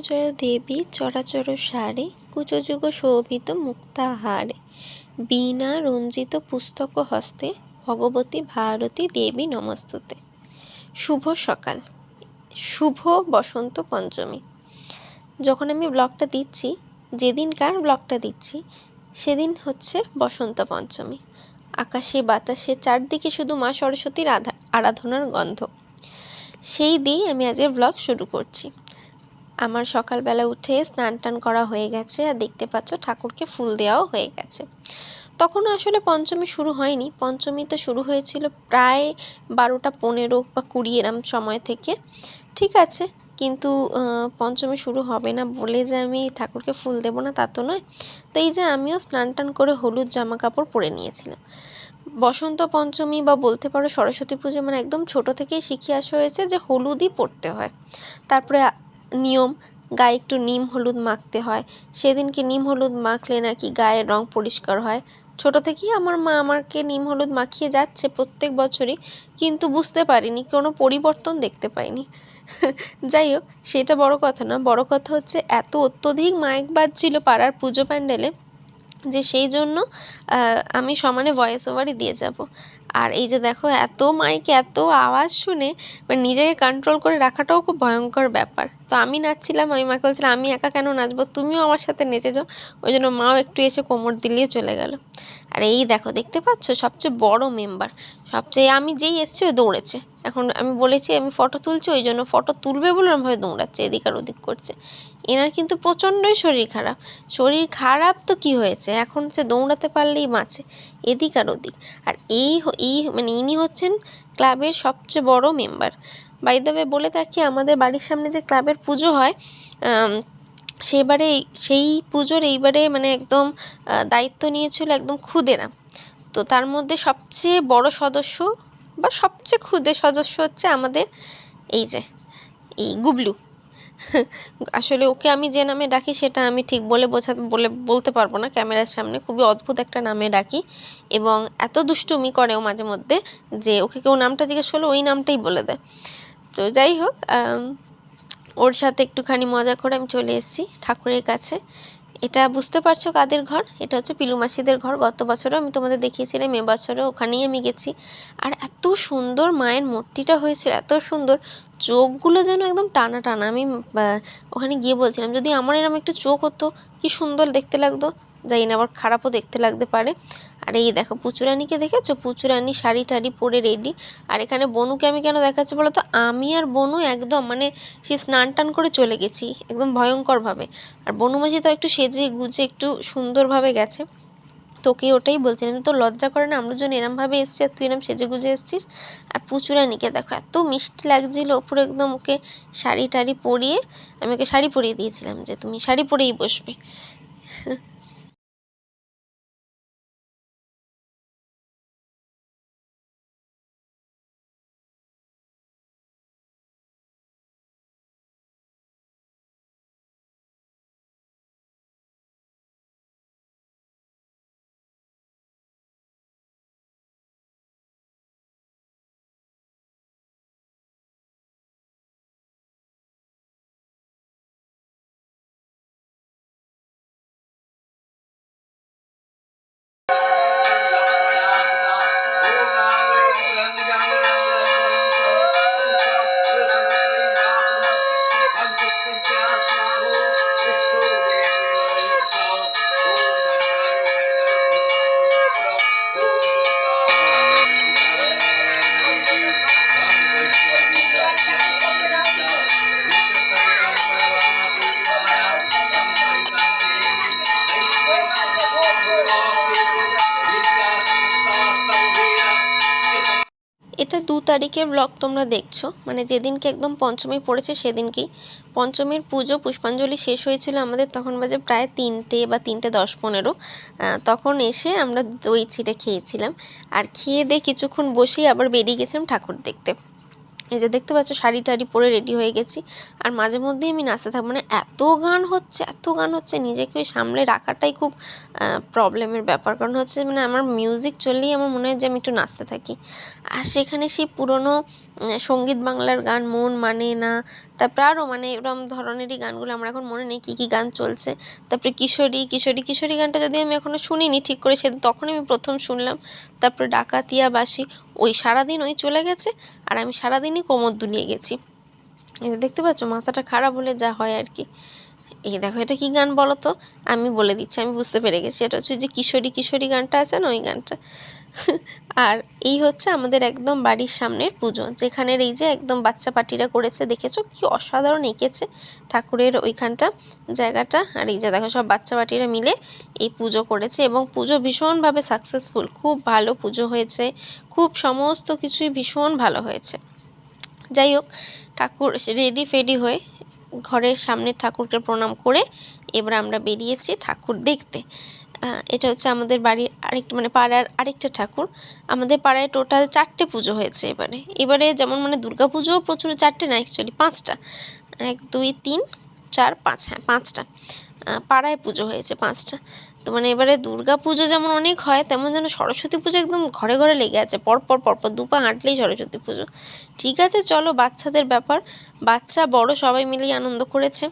জয় দেবী চরাচর সারে কুচযুগ শোভিত মুক্তাহারে বীণা রঞ্জিত পুস্তক হস্তে ভগবতী ভারতী দেবী নমস্তুতে। শুভ সকাল, শুভ বসন্ত পঞ্চমী। যখন আমি ব্লগটা দিচ্ছি, যেদিনকার ব্লগটা দিচ্ছি সেদিন হচ্ছে বসন্ত পঞ্চমী। আকাশে বাতাসে চারদিকে শুধু মা সরস্বতীর আরাধনার গন্ধ। সেই দিয়েই আমি আজকের ব্লগ শুরু করছি। আমার সকালবেলা উঠে স্নান টান করা হয়ে গেছে, আর দেখতে পাচ্ছ ঠাকুরকে ফুল দেওয়াও হয়ে গেছে। তখনও আসলে পঞ্চমী শুরু হয়নি, পঞ্চমী তো শুরু হয়েছিল প্রায় 12টা 15 বা 20 এরম সময় থেকে। ঠিক আছে, কিন্তু পঞ্চমী শুরু হবে না বলে যে আমি ঠাকুরকে ফুল দেবো না তা তো নয়। তো এই যে আমিও স্নান টান করে হলুদ জামা কাপড় পরে নিয়েছিলাম। বসন্ত পঞ্চমী বা বলতে পারো সরস্বতী পুজো মানে একদম ছোট থেকেই শিখে আসা হয়েছে যে হলুদই পরতে হয়। তারপরে নিয়ম, গায়ে একটু নিম হলুদ মাখতে হয়। সেদিনকে নিম হলুদ মাখলে নাকি গায়ের রং পরিষ্কার হয়। ছোট থেকেই আমার মা আমাকে নিম হলুদ মাখিয়ে যাচ্ছে প্রত্যেক বছরই, কিন্তু বুঝতে পারিনি, কোনো পরিবর্তন দেখতে পাইনি। যাই হোক, সেটা বড় কথা না, বড় কথা হচ্ছে এত অত্যধিক মাইক বাজছিল পাড়ার পুজো প্যান্ডেলে যে সেই জন্য আমি সমানে ভয়েস ওভারই দিয়ে যাব। আর এই যে দেখো, এত মাইকে এত আওয়াজ শুনে মানে নিজেকে কন্ট্রোল করে রাখাটাও খুব ভয়ঙ্কর ব্যাপার। তো আমি নাচছিলাম, আমি মাকে বলছিলাম আমি একা কেন নাচবো, তুমিও আমার সাথে নেচে যাও। ওই জন্য মাও একটু এসে কোমর দিলিয়ে চলে গেল। আর এই দেখো, দেখতে পাচ্ছ সবচেয়ে বড় মেম্বার, সবচেয়ে আমি যেই এসছি ওই দৌড়েছে। এখন আমি বলেছি আমি ফটো তুলছি, ওই জন্য ফটো তুলবে বলে ওরমভাবে দৌড়াচ্ছে, এদিক আর ওদিক করছে। এনার কিন্তু প্রচণ্ডই শরীর খারাপ। শরীর খারাপ তো কি হয়েছে, এখন সে দৌড়াতে পারলেই বাঁচে, এদিক আর ওদিক। আর এই মানে ইনি হচ্ছেন ক্লাবের সবচেয়ে বড় মেম্বার। বাই দ্য ওয়ে বলে থাকি, আমাদের বাড়ির সামনে যে ক্লাবের পুজো হয়, সেই পুজোর এইবারে মানে একদম দায়িত্ব নিয়েছিল একদম খুদেরা। তো তার মধ্যে সবচেয়ে বড় সদস্য বা সবচেয়ে খুদে সদস্য হচ্ছে আমাদের এই যে এই গুবলু। আসলে ওকে আমি যে নামে ডাকি সেটা আমি ঠিক বলতে পারবো না ক্যামেরার সামনে। খুবই অদ্ভুত একটা নামে ডাকি, এবং এত দুষ্টুমি করেও মাঝে মধ্যে যে ওকে কেউ নামটা জিজ্ঞেস করলে ওই নামটাই বলে দেয়। তো যাই হোক, ওর সাথে একটুখানি মজা করে আমি চলে এসেছি ঠাকুরের কাছে। এটা বুঝতে পারছো কাদের ঘর? এটা হচ্ছে পিলু মাসিদের ঘর। গত বছরও আমি তোমাদের দেখিয়েছিলাম, এবছরও ওখানেই আমি গেছি। আর এত সুন্দর মায়ের মূর্তিটা হয়েছিল, এত সুন্দর, চোখগুলো যেন একদম টানা টানা। আমি ওখানে গিয়ে বলছিলাম যদি আমার এরকম একটু চোখ হতো কি সুন্দর দেখতে লাগতো। জানি না, আবার খারাপও দেখতে লাগতে পারে। আর এই দেখো পুচুরানিকে দেখেছো, পুচুরানি শাড়ি টাড়ি পরে রেডি। আর এখানে বনুকে আমি কেন দেখাচ্ছি বলো তো, আমি আর বনু একদম মানে সে স্নান টান করে চলে গেছি একদম ভয়ঙ্করভাবে। আর বনুমাসি তো একটু সেজে গুজে একটু সুন্দরভাবে গেছে। তোকে ওটাই বলছিলাম, তো লজ্জা করে না আমরা যখন এরমভাবে এসছি আর তুই এরম সেজে গুজে এসছিস। আর পুচুরানিকে দেখো এত মিষ্টি লাগছিল, ওপরে একদম ওকে শাড়ি টাড়ি পরিয়ে, আমি ওকে শাড়ি পরিয়ে দিয়েছিলাম যে তুমি শাড়ি পরেই বসবে। এটা 2 তারিখের ব্লগ তোমরা দেখছো, মানে যেদিনকে একদম পঞ্চমী পড়েছে সেদিনকেই। পঞ্চমীর পুজো পুষ্পাঞ্জলি শেষ হয়েছিল আমাদের, তখন বাজে প্রায় 3টে বা 3:10-15। তখন এসে আমরা দই চিড়ে খেয়েছিলাম, আর খেয়ে দিয়ে কিছুক্ষণ বসেই আবার বেরিয়ে গেছিলাম ঠাকুর দেখতে। এই যে দেখতে পাচ্ছ শাড়ি টাড়ি পরে রেডি হয়ে গেছি, আর মাঝে মধ্যেই আমি নাচতে থাকবো। মানে এত গান হচ্ছে নিজেকে ওই সামলে রাখাটাই খুব প্রবলেমের ব্যাপার। কারণ হচ্ছে মানে আমার মিউজিক চললেই আমার মনে হয় যে আমি একটু নাচতে থাকি। আর সেখানে সেই পুরনো সঙ্গীত বাংলার গান, মন মানে না, তারপরে আরও মানে এরকম ধরনেরই গানগুলো, আমার এখন মনে নেই কী কী গান চলছে। তারপরে কিশোরী গানটা যদি আমি এখনও শুনিনি ঠিক করে, তখনই আমি প্রথম শুনলাম। তারপরে ডাকাতিয়া বাসি, ওই সারাদিন ওই চলে গেছে, আর আমি সারাদিনই কোমর দুলিয়ে গেছি। এই দেখতে পাচ্ছ মাথাটা খারাপ হলে যা হয় আর কি। এই দেখো এটা কী গান বলো তো, আমি বলে দিচ্ছি, আমি বুঝতে পেরে গেছি, এটা হচ্ছে যে কিশোরী গানটা আছে না, ওই গানটা। আর এই হচ্ছে আমাদের একদম বাড়ির সামনের পুজো, যেখানের এই যে একদম বাচ্চা পার্টিরা করেছে, দেখেছো কি অসাধারণ এঁকেছে ঠাকুরের ওইখানটা জায়গাটা। আর এই যে দেখো সব বাচ্চা পার্টিরা মিলে এই পুজো করেছে, এবং পুজো ভীষণভাবে সাকসেসফুল, খুব ভালো পুজো হয়েছে, খুব সমস্ত কিছুই ভীষণ ভালো হয়েছে। যাই হোক, ঠাকুর রেডি ফেডি হয়ে ঘরের সামনে ঠাকুরকে প্রণাম করে এবার আমরা বেরিয়েছি ঠাকুর দেখতে। এটা হচ্ছে আমাদের বাড়ির আরেকটা মানে পাড়ার আরেকটা ঠাকুর। আমাদের পাড়ায় টোটাল 4টে পুজো হয়েছে এবারে যেমন মানে দুর্গা পুজোও প্রচুর, 4টে না অ্যাকচুয়ালি 5টা, 1 2 3 4 5, হ্যাঁ 5টা পাড়ায় পুজো হয়েছে, 5টা। তো মানে এবারে দুর্গা পুজো যেমন অনেক হয়, তেমন যেন সরস্বতী পুজো একদম ঘরে ঘরে লেগে আছে, পরপর 2 পা হাঁটলেই সরস্বতী পুজো। ঠিক আছে চলো, বাচ্চাদের ব্যাপার, বাচ্চা বড় সবাই মিলেই আনন্দ করেছে।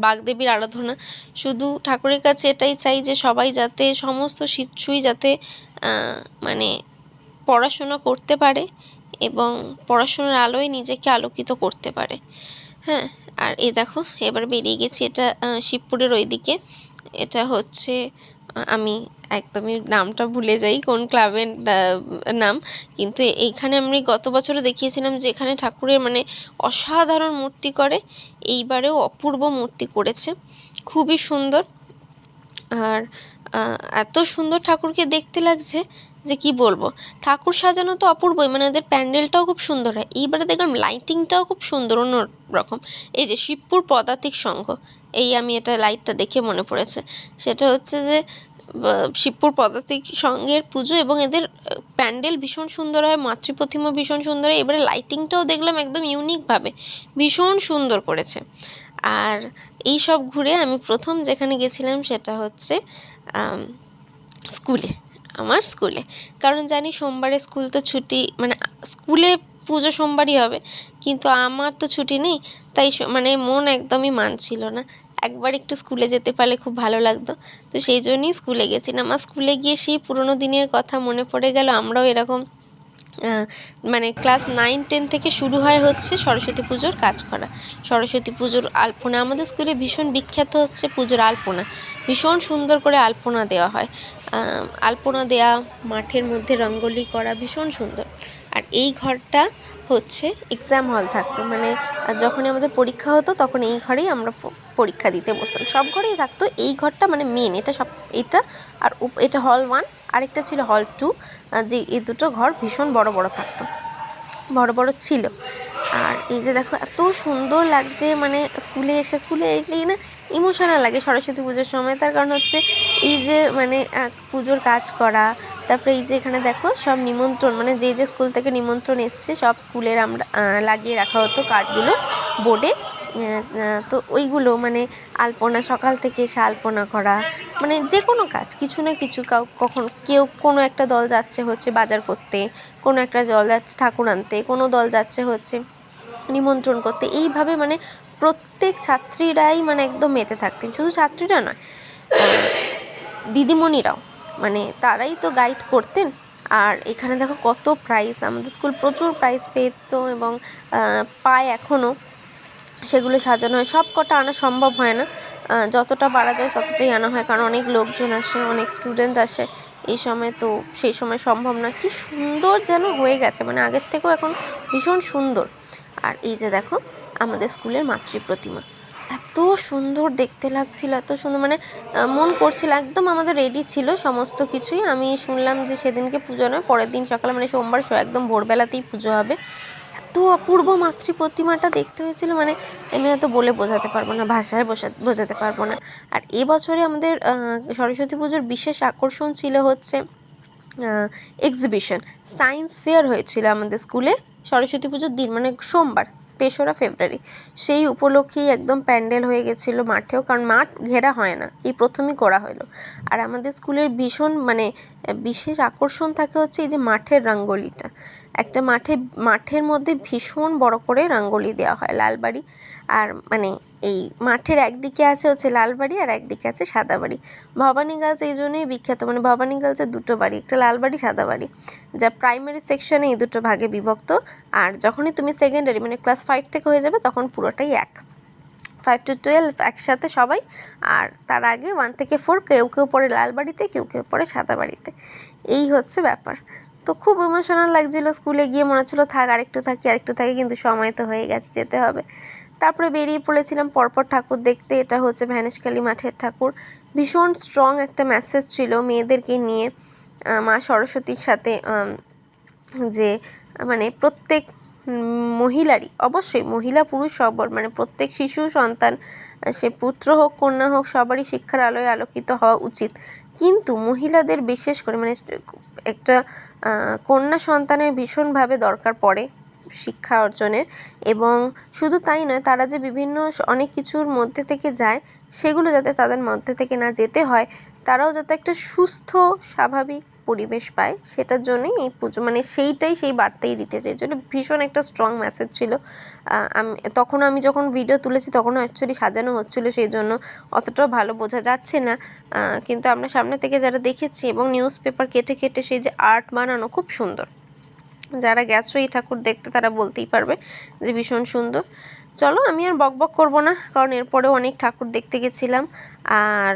বাগদেবীর আরাধনা, শুধু ঠাকুরের কাছে এটাই চাই যে সবাই যাতে সমস্ত শিশুই যাতে মানে পড়াশোনা করতে পারে এবং পড়াশোনার আলোয় নিজেকে আলোকিত করতে পারে। হ্যাঁ, আর এই দেখো এবার বেরিয়ে গেছি, এটা শিবপুরের ওইদিকে। এটা হচ্ছে আমি একদমই নামটা ভুলে যাই কোন ক্লাবের নাম, কিন্তু এইখানে আমি গত বছরও দেখিয়েছিলাম যে এখানে ঠাকুরের মানে অসাধারণ মূর্তি করে, এইবারেও অপূর্ব মূর্তি করেছে, খুবই সুন্দর। আর এত সুন্দর ঠাকুরকে দেখতে লাগছে যে কি বলবো, ঠাকুর সাজানো তো অপূর্বই, মানে ওদের প্যান্ডেলটাও খুব সুন্দর হয়। এইবারে দেখলাম লাইটিংটাও খুব সুন্দর অন্য রকম। এই যে শিবপুর পদাতিক সংঘ, এই আমি এটা লাইটটা দেখে মনে পড়েছে, সেটা হচ্ছে যে শিবপুর পদাতিক সংঘের পুজো, এবং এদের প্যান্ডেল ভীষণ সুন্দর হয়, মাতৃপ্রতিমা ভীষণ সুন্দর হয়। এবারে লাইটিংটাও দেখলাম একদম ইউনিকভাবে, ভীষণ সুন্দর করেছে। আর এই সব ঘুরে আমি প্রথম যেখানে গেছিলাম সেটা হচ্ছে স্কুলে, আমার স্কুলে, কারণ জানি সোমবারে স্কুল তো ছুটি, মানে স্কুলে পুজো সোমবারই হবে, কিন্তু আমার তো ছুটি নেই, তাই মানে মন একদমই মানছিল না, একবার একটু স্কুলে যেতে পারলে খুব ভালো লাগতো। তো সেই জন্যই স্কুলে গেছিলাম। আর স্কুলে গিয়ে সেই পুরোনো দিনের কথা মনে পড়ে গেল। আমরাও এরকম মানে ক্লাস 9 10 থেকে শুরু হচ্ছে সরস্বতী পুজোর কাজ করা, সরস্বতী পুজোর আলপনা, আমাদের স্কুলে ভীষণ বিখ্যাত হচ্ছে পুজোর আলপনা, ভীষণ সুন্দর করে আলপনা দেওয়া হয়, আলপনা দেওয়া, মাঠের মধ্যে রঙ্গোলি করা, ভীষণ সুন্দর। আর এই ঘরটা হচ্ছে এক্সাম হল থাকতো, মানে যখনই আমাদের পরীক্ষা হতো তখন এই ঘরেই আমরা পরীক্ষা দিতে বসতাম, সব ঘরেই থাকতো, এই ঘরটা মানে মেন, এটা আর এটা হল 1, আরেকটা ছিল হল 2, যে এই দুটো ঘর ভীষণ বড় বড় থাকতো, বড় বড় ছিল। আর এই যে দেখো এত সুন্দর লাগছে, মানে স্কুলে এলেই না ইমোশনাল লাগে সরস্বতী পুজোর সময়, তার কারণ হচ্ছে এই যে মানে পুজোর কাজ করা, তারপরে এই যে এখানে দেখো সব নিমন্ত্রণ, মানে যে স্কুল থেকে নিমন্ত্রণ এসছে সব স্কুলের আমরা লাগিয়ে রাখা হতো কার্ডগুলো বোর্ডে, তো ওইগুলো মানে আলপনা, সকাল থেকে এসে আলপনা করা, মানে যে কোনো কাজ কিছু না কিছু, কেউ কোনো একটা দল যাচ্ছে হচ্ছে বাজার করতে, কোনো একটা দল যাচ্ছে ঠাকুর আনতে, কোনো দল যাচ্ছে হচ্ছে নিমন্ত্রণ করতে, এইভাবে মানে প্রত্যেক ছাত্রীরাই মানে একদম মেতে থাকতেন, শুধু ছাত্রীরা নয়, দিদিমণিরাও, মানে তারাই তো গাইড করতেন। আর এখানে দেখো কত প্রাইজ, আমাদের স্কুল প্রচুর প্রাইজ পেত এবং পায় এখনও, সেগুলো সাজানো হয়, সব কটা আনা সম্ভব হয় না, যতটা পারা যায় ততটাই আনা হয়, কারণ অনেক লোকজন আসে, অনেক স্টুডেন্ট আসে এই সময়, তো সেই সময় সম্ভব না। কি সুন্দর যেন হয়ে গেছে, মানে আগের থেকেও এখন ভীষণ সুন্দর। আর এই যে দেখো আমাদের স্কুলের মাতৃপ্রতিমা, এত সুন্দর দেখতে লাগছিল, এত সুন্দর, মানে মন করছিল, একদম আমাদের রেডি ছিল সমস্ত কিছুই। আমি শুনলাম যে সেদিনকে পুজো নয়, পরের দিন সকালে মানে সোমবার একদম ভোরবেলাতেই পুজো হবে। এত অপূর্ব মাতৃপ্রতিমাটা দেখতে হয়েছিল, মানে আমি হয়তো বলে বোঝাতে পারবো না, ভাষায় বোঝাতে পারবো না। আর এবছরে আমাদের সরস্বতী পুজোর বিশেষ আকর্ষণ ছিল হচ্ছে এক্সিবিশন, সায়েন্স ফেয়ার হয়েছিল আমাদের স্কুলে সরস্বতী পুজোর দিন মানে সোমবার 3রা ফেব্রুয়ারি, সেই উপলক্ষেই একদম প্যান্ডেল হয়ে গেছিলো মাঠেও, কারণ মাঠ ঘেরা হয় না, এই প্রথমই করা হলো। আর আমাদের স্কুলের ভীষণ মানে বিশেষ আকর্ষণ থাকে হচ্ছে এই যে মাঠের রঙ্গোলিটা, একটা মাঠের মধ্যে ভীষণ বড় করে রঙ্গোলি দেওয়া হয় লালবাড়ি, আর মানে এই মাঠের একদিকে আছে হচ্ছে লালবাড়ি আর একদিকে আছে সাদাবাড়ি। ভবানী গার্লস এই জন্যই বিখ্যাত, মানে ভবানী গার্লসের 2টো বাড়ি, একটা লালবাড়ি সাদাবাড়ি, যা প্রাইমারি সেকশনে এই 2টো ভাগে বিভক্ত। আর যখনই তুমি সেকেন্ডারি মানে ক্লাস 5 থেকে হয়ে যাবে তখন পুরোটাই এক, 5 to 12 একসাথে সবাই। আর তার আগে 1 থেকে 4 কেউ কেউ পড়ে লালবাড়িতে, কেউ কেউ পড়ে সাদাবাড়িতে, এই হচ্ছে ব্যাপার। তো খুব ইমোশনাল লাগছিলো, স্কুলে গিয়ে মনে হচ্ছিলো থাক আরেকটু থাকি, কিন্তু সময় তো হয়ে গেছে, যেতে হবে। তারপরে বেরিয়ে পড়েছিলাম পরপর ঠাকুর দেখতে। এটা হচ্ছে ভ্যানেশখালী মাঠের ঠাকুর, ভীষণ স্ট্রং একটা মেসেজ ছিল মেয়েদেরকে নিয়ে, মা সরস্বতীর সাথে যে মানে প্রত্যেক মহিলারই, অবশ্যই মহিলা পুরুষ সবর মানে প্রত্যেক শিশু সন্তান, সে পুত্র হোক কন্যা হোক, সবারই শিক্ষার আলোয় আলোকিত হওয়া উচিত, কিন্তু মহিলাদের বিশেষ করে মানে একটা কন্যা সন্তানের ভীষণভাবে দরকার পড়ে শিক্ষা অর্জনের। এবং শুধু তাই নয়, তারা যে বিভিন্ন অনেক কিছুর মধ্যে থেকে যায়, সেগুলো যাতে তাদের মধ্যে থেকে না যেতে হয়, তারাও যাতে একটা সুস্থ স্বাভাবিক পরিবেশ পায়, সেটার জন্যই এই পুজো, মানে সেই বার্তাই দিতে চেয়েছিল। ভীষণ একটা স্ট্রং মেসেজ ছিল। আমি যখন ভিডিও তুলেছি তখনও অ্যাকচুয়ালি সাজানো হচ্ছিলো, সেই জন্য অতটাও ভালো বোঝা যাচ্ছে না, কিন্তু আমরা সামনে থেকে যারা দেখেছি এবং নিউজ পেপার কেটে কেটে সেই যে আর্ট বানানো, খুব সুন্দর। যারা গেছো এই ঠাকুর দেখতে তারা বলতেই পারবে যে ভীষণ সুন্দর। চলো আমি আর বকবক করবো না, কারণ এরপরেও অনেক ঠাকুর দেখতে গেছিলাম, আর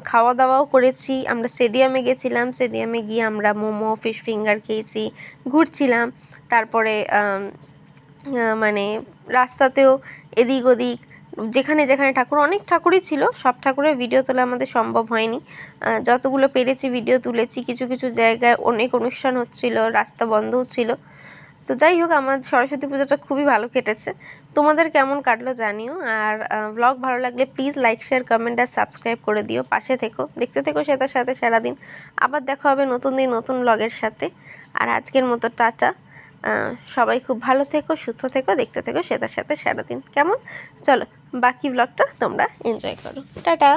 খাওয়া দাওয়াও করেছি। আমরা স্টেডিয়ামে গেছিলাম, স্টেডিয়ামে গিয়ে আমরা মোমো ফিশ ফিঙ্গার খেয়েছি, ঘুরছিলাম। তারপরে মানে রাস্তাতেও এদিক ওদিক যেখানে যেখানে ঠাকুর, অনেক ঠাকুরই ছিল, সব ঠাকুরের ভিডিও তোলা আমাদের সম্ভব হয়নি, যতগুলো পেরেছি ভিডিও তুলেছি। কিছু কিছু জায়গায় অনেক অনুষ্ঠান হচ্ছিল, রাস্তা বন্ধও ছিল। তো যাই হোক, আমার সরস্বতী পুজোটা খুবই ভালো কেটেছে। তোমাদের কেমন কাটলো জানিও, আর ব্লগ ভালো লাগলে প্লিজ লাইক শেয়ার কমেন্ট আর সাবস্ক্রাইব করে দিও, পাশে থেকো, দেখতে থেকো সেটার সাথে সারাদিন। আবার দেখা হবে নতুন দিন নতুন ব্লগের সাথে। আর আজকের মতো টাটা, সবাই খুব ভালো থেকো, সুস্থ থেকো, দেখতে থেকো সেটার সাথে সারাদিন। কেমন? চলো বাকি ব্লগটা তোমরা এনজয় করো, টাটা।